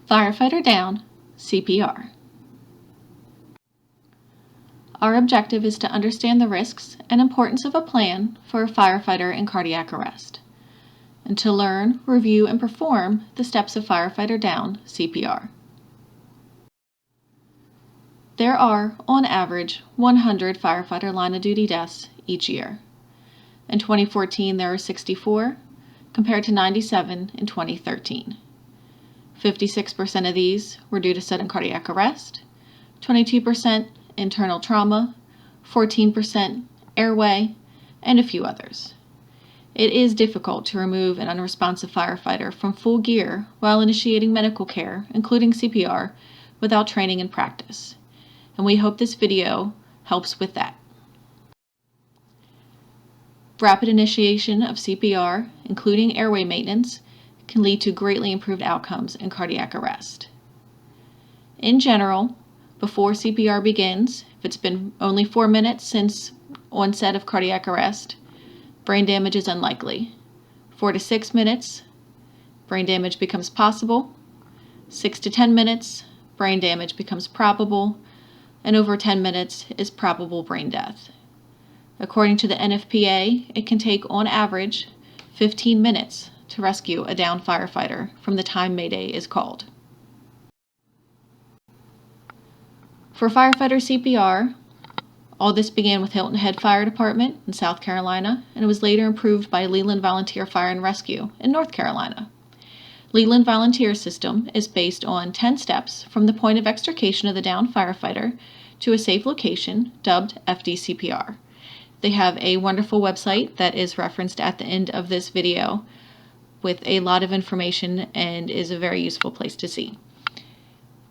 Firefighter down, CPR. Our objective is to understand the risks and importance of a plan for a firefighter in cardiac arrest, and to learn, review, and perform the steps of firefighter down, CPR. There are, on average, 100 firefighter line-of-duty deaths each year. In 2014, there were 64, compared to 97 in 2013. 56% of these were due to sudden cardiac arrest, 22% internal trauma, 14% airway, and a few others. It is difficult to remove an unresponsive firefighter from full gear while initiating medical care, including CPR, without training and practice. And we hope this video helps with that. Rapid initiation of CPR, including airway maintenance, can lead to greatly improved outcomes in cardiac arrest. In general, before CPR begins, if it's been only 4 minutes since onset of cardiac arrest, brain damage is unlikely. 4 to 6 minutes, brain damage becomes possible. 6 to 10 minutes, brain damage becomes probable. And over 10 minutes is probable brain death. According to the NFPA, it can take, on average, 15 minutes to rescue a downed firefighter from the time Mayday is called. For firefighter CPR, all this began with Hilton Head Fire Department in South Carolina, and it was later improved by Leland Volunteer Fire and Rescue in North Carolina. Leland Volunteer System is based on 10 steps from the point of extrication of the downed firefighter to a safe location, dubbed FDCPR. They have a wonderful website that is referenced at the end of this video with a lot of information and is a very useful place to see.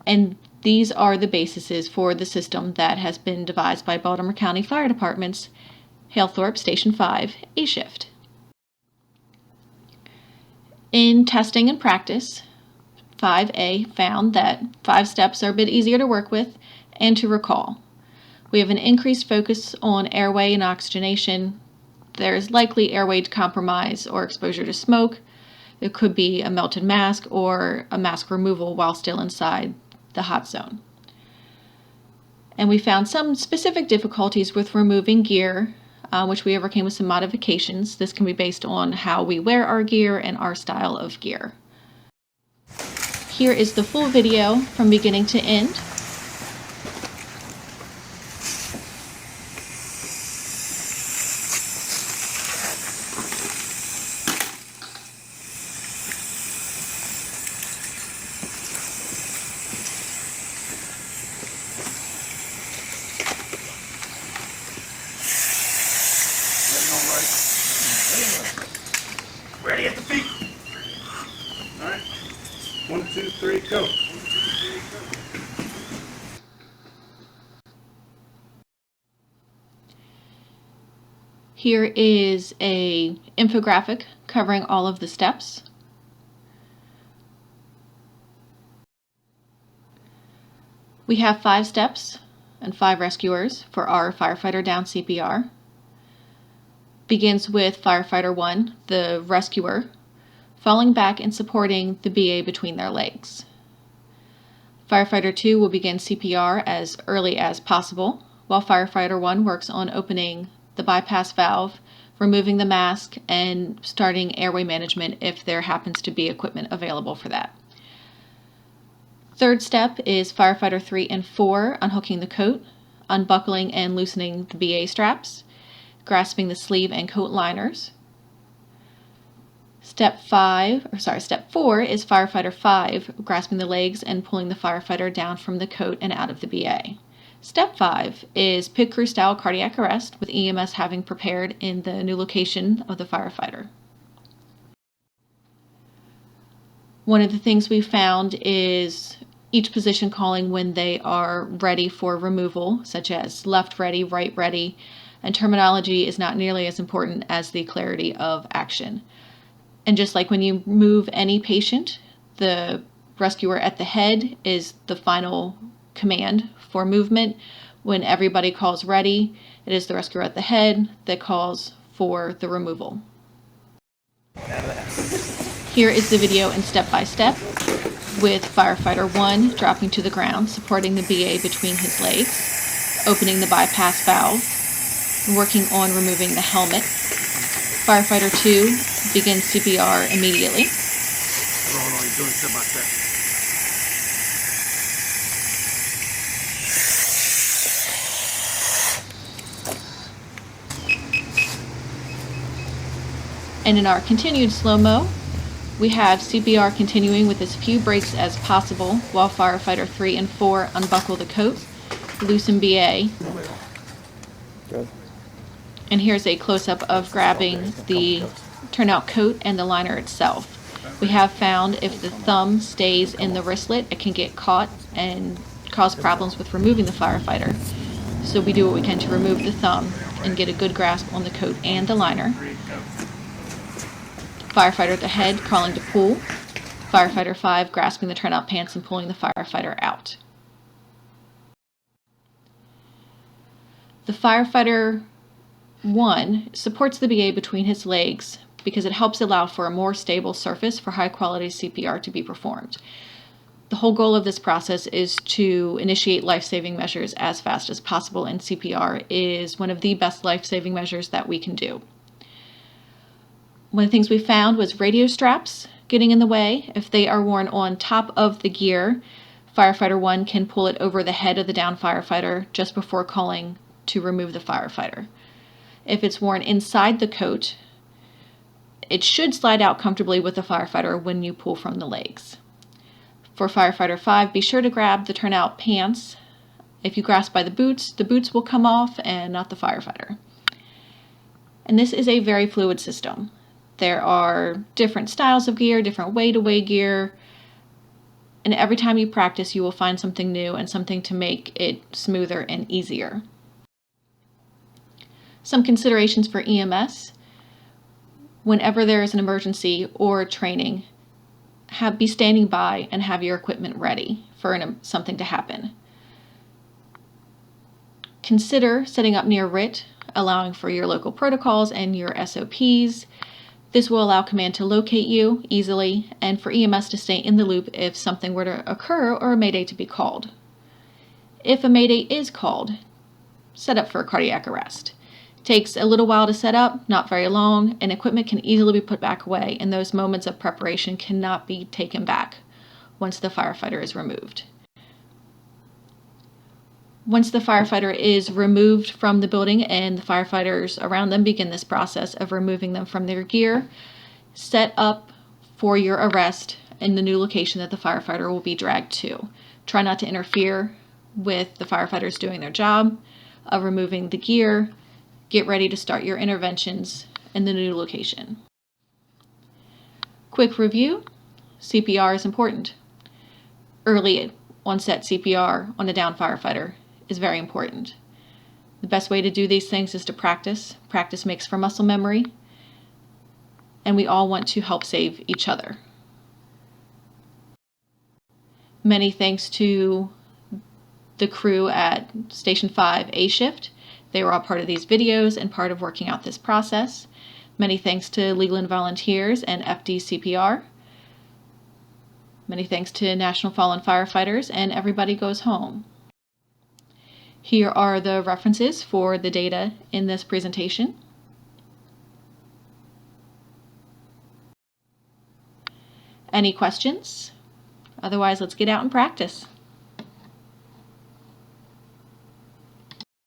And these are the bases for the system that has been devised by Baltimore County Fire Department's Halethorpe Station 5 A-Shift. In testing and practice, 5A found that 5 steps are a bit easier to work with and to recall. We have an increased focus on airway and oxygenation. There's likely airway compromise or exposure to smoke. There could be a melted mask or a mask removal while still inside the hot zone. And we found some specific difficulties with removing gear, which we overcame with some modifications. This can be based on how we wear our gear and our style of gear. Here is the full video from beginning to end. Ready at the feet. All right. 1, 2, 3, go. Here is an infographic covering all of the steps. We have 5 steps and 5 rescuers for our firefighter down CPR. Begins with firefighter 1, the rescuer, falling back and supporting the BA between their legs. Firefighter 2 will begin CPR as early as possible, while firefighter 1 works on opening the bypass valve, removing the mask, and starting airway management if there happens to be equipment available for that. Third step is firefighter 3 and 4 unhooking the coat, unbuckling and loosening the BA straps, grasping the sleeve and coat liners. Step 4 is firefighter 5 grasping the legs and pulling the firefighter down from the coat and out of the BA. Step 5 is pit crew style cardiac arrest with EMS having prepared in the new location of the firefighter. One of the things we found is each position calling when they are ready for removal, such as left ready, right ready, and terminology is not nearly as important as the clarity of action. And just like when you move any patient, the rescuer at the head is the final command for movement. When everybody calls ready, it is the rescuer at the head that calls for the removal. Here is the video in step by step. with Firefighter 1 dropping to the ground, supporting the BA between his legs, opening the bypass valve, and working on removing the helmet. Firefighter 2 begins CPR immediately. Hold on, he's doing step by step. And in our continued slow-mo, we have CPR continuing with as few breaks as possible while Firefighter 3 and 4 unbuckle the coat, loosen BA. Good. And here's a close-up of grabbing the turnout coat and the liner itself. We have found if the thumb stays in the wristlet, it can get caught and cause problems with removing the firefighter. So we do what we can to remove the thumb and get a good grasp on the coat and the liner. Firefighter at the head crawling to pull. Firefighter 5 grasping the turnout pants and pulling the firefighter out. The Firefighter 1 supports the BA between his legs because it helps allow for a more stable surface for high quality CPR to be performed. The whole goal of this process is to initiate life-saving measures as fast as possible, and CPR is one of the best life-saving measures that we can do. One of the things we found was radio straps getting in the way. If they are worn on top of the gear, Firefighter 1 can pull it over the head of the downed firefighter just before calling to remove the firefighter. If it's worn inside the coat, it should slide out comfortably with the firefighter when you pull from the legs. For Firefighter 5, be sure to grab the turnout pants. If you grasp by the boots will come off and not the firefighter. And this is a very fluid system. There are different styles of gear, different way-to-way gear, and every time you practice, you will find something new and something to make it smoother and easier. Some considerations for EMS. Whenever there is an emergency or training, be standing by and have your equipment ready for something to happen. Consider setting up near RIT, allowing for your local protocols and your SOPs. This will allow command to locate you easily and for EMS to stay in the loop if something were to occur or a mayday to be called. If a mayday is called, set up for a cardiac arrest. Takes a little while to set up, not very long, and equipment can easily be put back away, and those moments of preparation cannot be taken back once the firefighter is removed. Once the firefighter is removed from the building and the firefighters around them begin this process of removing them from their gear, set up for your arrest in the new location that the firefighter will be dragged to. Try not to interfere with the firefighters doing their job of removing the gear. Get ready to start your interventions in the new location. Quick review, CPR is important. Early onset CPR on a downed firefighter is very important. The best way to do these things is to practice. Practice makes for muscle memory, and we all want to help save each other. Many thanks to the crew at Station 5 A Shift. They were all part of these videos and part of working out this process. Many thanks to Leland Volunteers and FD CPR. Many thanks to National Fallen Firefighters, and everybody goes home. Here are the references for the data in this presentation. Any questions? Otherwise, let's get out and practice.